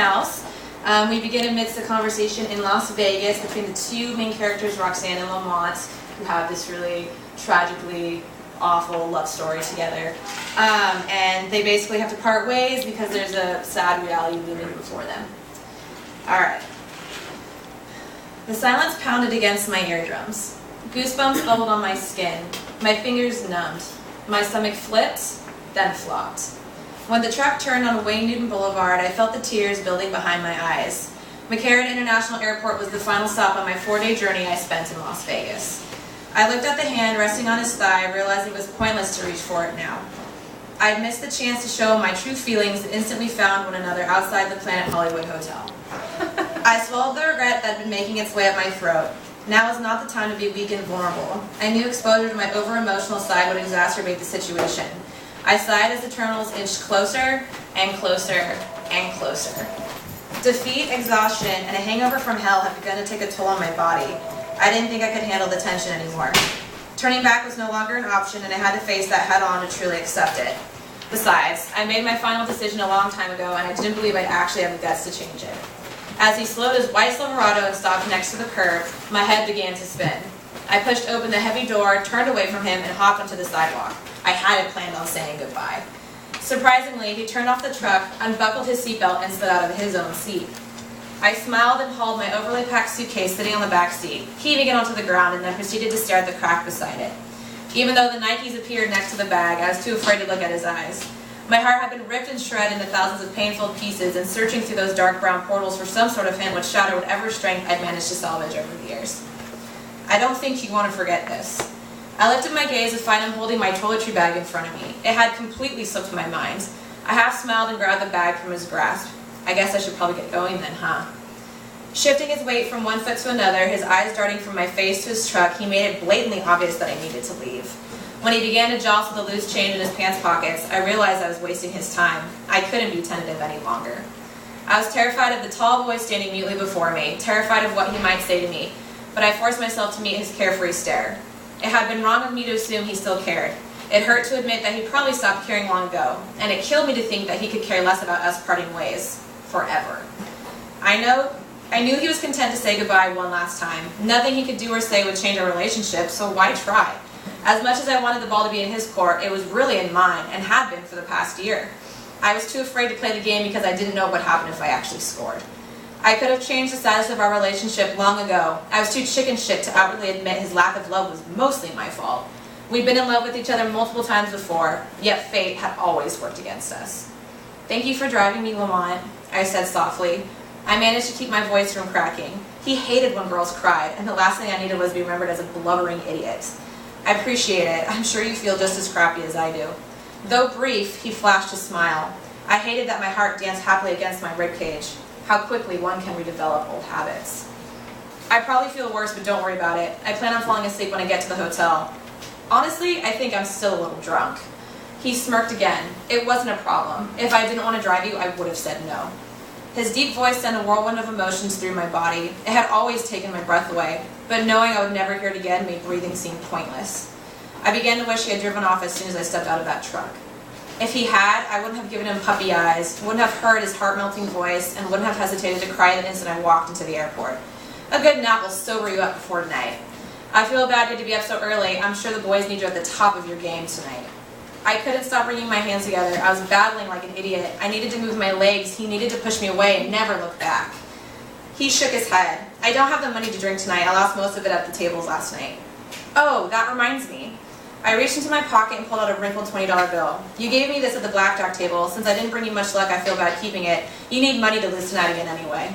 house. We begin amidst a conversation in Las Vegas between the two main characters, Roxanne and Lamont, who have this really tragically awful love story together. And they basically have to part ways because there's a sad reality looming before them. Alright. The silence pounded against my eardrums. Goosebumps bubbled on my skin. My fingers numbed. My stomach flipped, then flopped. When the truck turned on Wayne Newton Boulevard, I felt the tears building behind my eyes. McCarran International Airport was the final stop on my 4-day journey I spent in Las Vegas. I looked at the hand resting on his thigh, realizing it was pointless to reach for it now. I'd missed the chance to show my true feelings and instantly found one another outside the Planet Hollywood Hotel. I swallowed the regret that had been making its way up my throat. Now was not the time to be weak and vulnerable. I knew exposure to my over-emotional side would exacerbate the situation. I sighed as the terminals inched closer and closer and closer. Defeat, exhaustion, and a hangover from hell had begun to take a toll on my body. I didn't think I could handle the tension anymore. Turning back was no longer an option, and I had to face that head-on to truly accept it. Besides, I made my final decision a long time ago, and I didn't believe I'd actually have the guts to change it. As he slowed his white Silverado and stopped next to the curb, my head began to spin. I pushed open the heavy door, turned away from him, and hopped onto the sidewalk. I hadn't planned on saying goodbye. Surprisingly, he turned off the truck, unbuckled his seatbelt, and slid out of his own seat. I smiled and hauled my overly packed suitcase sitting on the back seat, heaving it onto the ground, and then proceeded to stare at the crack beside it. Even though the Nikes appeared next to the bag, I was too afraid to look at his eyes. My heart had been ripped and shredded into thousands of painful pieces, and searching through those dark brown portals for some sort of hint would shatter whatever strength I'd managed to salvage over the years. I don't think you want to forget this. I lifted my gaze to find him holding my toiletry bag in front of me. It had completely slipped my mind. I half smiled and grabbed the bag from his grasp. I guess I should probably get going then, huh? Shifting his weight from one foot to another, his eyes darting from my face to his truck, he made it blatantly obvious that I needed to leave. When he began to jostle the loose change in his pants pockets, I realized I was wasting his time. I couldn't be tentative any longer. I was terrified of the tall boy standing mutely before me, terrified of what he might say to me, but I forced myself to meet his carefree stare. It had been wrong of me to assume he still cared. It hurt to admit that he probably stopped caring long ago, and it killed me to think that he could care less about us parting ways. Forever. I knew he was content to say goodbye one last time. Nothing he could do or say would change our relationship, so why try? As much as I wanted the ball to be in his court, it was really in mine, and had been for the past year. I was too afraid to play the game because I didn't know what would happen if I actually scored. I could have changed the status of our relationship long ago. I was too chicken shit to outwardly admit his lack of love was mostly my fault. We'd been in love with each other multiple times before, yet fate had always worked against us. "Thank you for driving me, Lamont," I said softly. I managed to keep my voice from cracking. He hated when girls cried, and the last thing I needed was to be remembered as a blubbering idiot. "I appreciate it. I'm sure you feel just as crappy as I do." Though brief, he flashed a smile. I hated that my heart danced happily against my ribcage. How quickly one can redevelop old habits. "I probably feel worse, but don't worry about it. I plan on falling asleep when I get to the hotel. Honestly, I think I'm still a little drunk." He smirked again. It wasn't a problem. If I didn't want to drive you, I would have said no. His deep voice sent a whirlwind of emotions through my body. It had always taken my breath away, but knowing I would never hear it again made breathing seem pointless. I began to wish he had driven off as soon as I stepped out of that truck. If he had, I wouldn't have given him puppy eyes, wouldn't have heard his heart-melting voice, and wouldn't have hesitated to cry the instant I walked into the airport. A good nap will sober you up before tonight. "I feel bad you had to be up so early. I'm sure the boys need you at the top of your game tonight." I couldn't stop wringing my hands together. I was battling like an idiot. I needed to move my legs. He needed to push me away and never look back. He shook his head. "I don't have the money to drink tonight. I lost most of it at the tables last night." "Oh, that reminds me." I reached into my pocket and pulled out a wrinkled $20 bill. "You gave me this at the blackjack table. Since I didn't bring you much luck, I feel bad keeping it. You need money to lose tonight again anyway."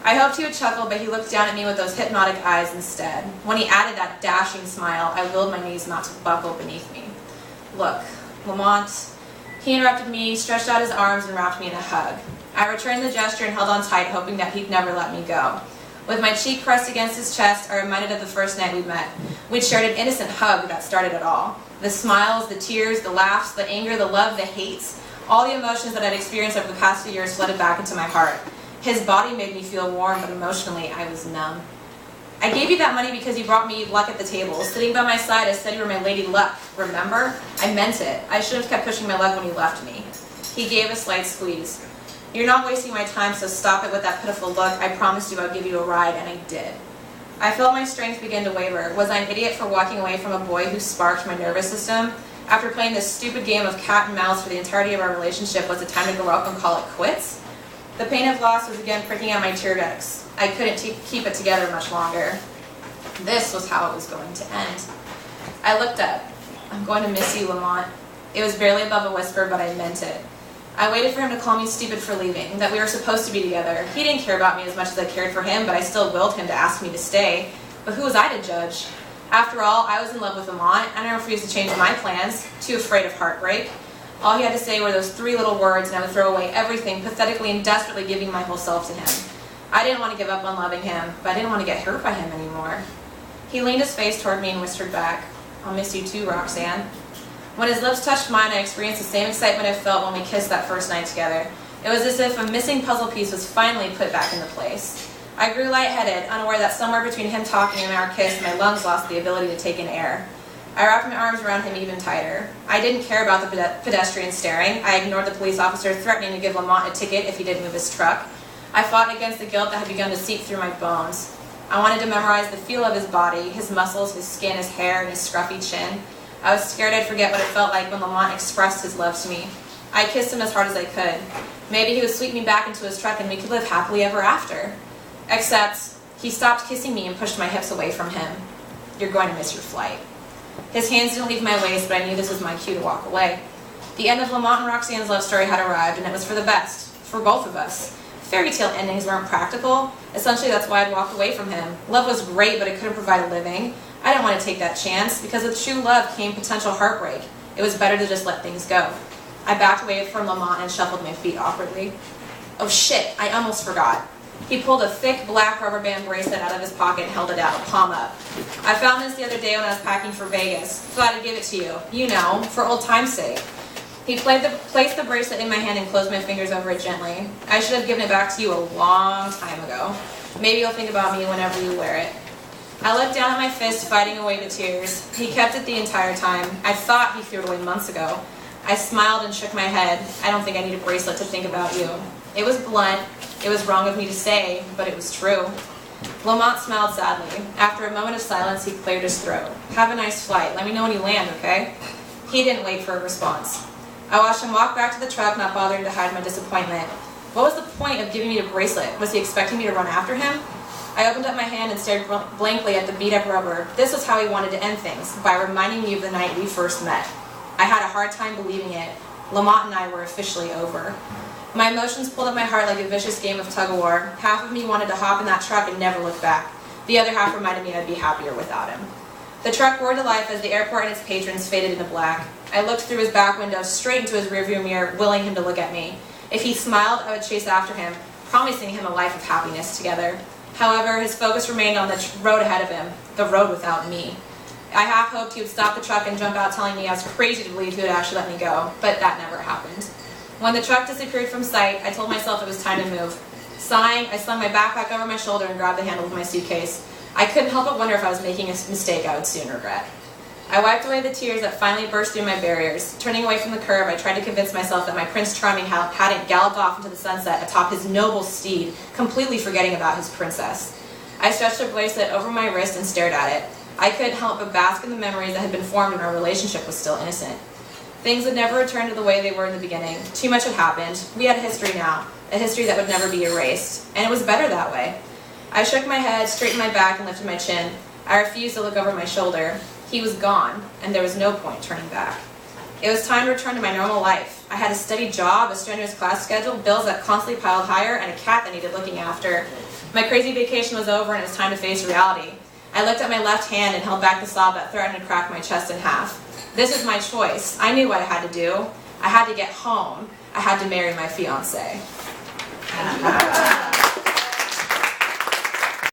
I hoped he would chuckle, but he looked down at me with those hypnotic eyes instead. When he added that dashing smile, I willed my knees not to buckle beneath me. "Look, Lamont." He interrupted me, stretched out his arms, and wrapped me in a hug. I returned the gesture and held on tight, hoping that he'd never let me go. With my cheek pressed against his chest, I reminded of the first night we met. We'd shared an innocent hug that started it all. The smiles, the tears, the laughs, the anger, the love, the hates, all the emotions that I'd experienced over the past few years flooded back into my heart. His body made me feel warm, but emotionally, I was numb. "I gave you that money because you brought me luck at the table. Sitting by my side, I said you were my lady luck. Remember? I meant it. I should have kept pushing my luck when you left me." He gave a slight squeeze. "You're not wasting my time, so stop it with that pitiful look. I promised you I'd give you a ride," and I did. I felt my strength begin to waver. Was I an idiot for walking away from a boy who sparked my nervous system? After playing this stupid game of cat and mouse for the entirety of our relationship, was it time to grow up and call it quits? The pain of loss was again pricking at my tear ducts. I couldn't keep it together much longer. This was how it was going to end. I looked up. "I'm going to miss you, Lamont." It was barely above a whisper, but I meant it. I waited for him to call me stupid for leaving, that we were supposed to be together. He didn't care about me as much as I cared for him, but I still willed him to ask me to stay. But who was I to judge? After all, I was in love with Lamont, and I refused to change my plans, too afraid of heartbreak. All he had to say were those 3 little words, and I would throw away everything, pathetically and desperately giving my whole self to him. I didn't want to give up on loving him, but I didn't want to get hurt by him anymore. He leaned his face toward me and whispered back, "I'll miss you too, Roxanne." When his lips touched mine, I experienced the same excitement I felt when we kissed that first night together. It was as if a missing puzzle piece was finally put back into place. I grew lightheaded, unaware that somewhere between him talking and our kiss, my lungs lost the ability to take in air. I wrapped my arms around him even tighter. I didn't care about the pedestrian staring. I ignored the police officer threatening to give Lamont a ticket if he didn't move his truck. I fought against the guilt that had begun to seep through my bones. I wanted to memorize the feel of his body, his muscles, his skin, his hair, and his scruffy chin. I was scared I'd forget what it felt like when Lamont expressed his love to me. I kissed him as hard as I could. Maybe he would sweep me back into his truck and we could live happily ever after. Except, he stopped kissing me and pushed my hips away from him. "You're going to miss your flight." His hands didn't leave my waist, but I knew this was my cue to walk away. The end of Lamont and Roxanne's love story had arrived, and it was for the best, for both of us. Fairy tale endings weren't practical. Essentially, that's why I'd walked away from him. Love was great, but it couldn't provide a living. I didn't want to take that chance, because with true love came potential heartbreak. It was better to just let things go. I backed away from Lamont and shuffled my feet awkwardly. Oh shit, I almost forgot. He pulled a thick black rubber band bracelet out of his pocket and held it out, palm up. I found this the other day when I was packing for Vegas. Thought I'd give it to you. You know, for old time's sake. He placed the bracelet in my hand and closed my fingers over it gently. I should have given it back to you a long time ago. Maybe you'll think about me whenever you wear it. I looked down at my fist, fighting away the tears. He kept it the entire time. I thought he threw it away months ago. I smiled and shook my head. I don't think I need a bracelet to think about you. It was blunt. It was wrong of me to say, but it was true. Lamont smiled sadly. After a moment of silence, he cleared his throat. "Have a nice flight. Let me know when you land, okay?" He didn't wait for a response. I watched him walk back to the truck, not bothering to hide my disappointment. What was the point of giving me the bracelet? Was he expecting me to run after him? I opened up my hand and stared blankly at the beat-up rubber. This was how he wanted to end things, by reminding me of the night we first met. I had a hard time believing it. Lamont and I were officially over. My emotions pulled at my heart like a vicious game of tug-of-war. Half of me wanted to hop in that truck and never look back. The other half reminded me I'd be happier without him. The truck roared to life as the airport and its patrons faded into black. I looked through his back window, straight into his rearview mirror, willing him to look at me. If he smiled, I would chase after him, promising him a life of happiness together. However, his focus remained on the road ahead of him, the road without me. I half hoped he would stop the truck and jump out telling me I was crazy to believe he would actually let me go, but that never happened. When the truck disappeared from sight, I told myself it was time to move. Sighing, I slung my backpack over my shoulder and grabbed the handle of my suitcase. I couldn't help but wonder if I was making a mistake I would soon regret. I wiped away the tears that finally burst through my barriers. Turning away from the curb, I tried to convince myself that my Prince Charming hadn't galloped off into the sunset atop his noble steed, completely forgetting about his princess. I stretched a bracelet over my wrist and stared at it. I couldn't help but bask in the memories that had been formed when our relationship was still innocent. Things would never return to the way they were in the beginning. Too much had happened. We had a history now, a history that would never be erased, and it was better that way. I shook my head, straightened my back, and lifted my chin. I refused to look over my shoulder. He was gone, and there was no point turning back. It was time to return to my normal life. I had a steady job, a strenuous class schedule, bills that constantly piled higher, and a cat that needed looking after. My crazy vacation was over, and it was time to face reality. I looked at my left hand and held back the sob that threatened to crack my chest in half. This is my choice. I knew what I had to do. I had to get home. I had to marry my fiancé.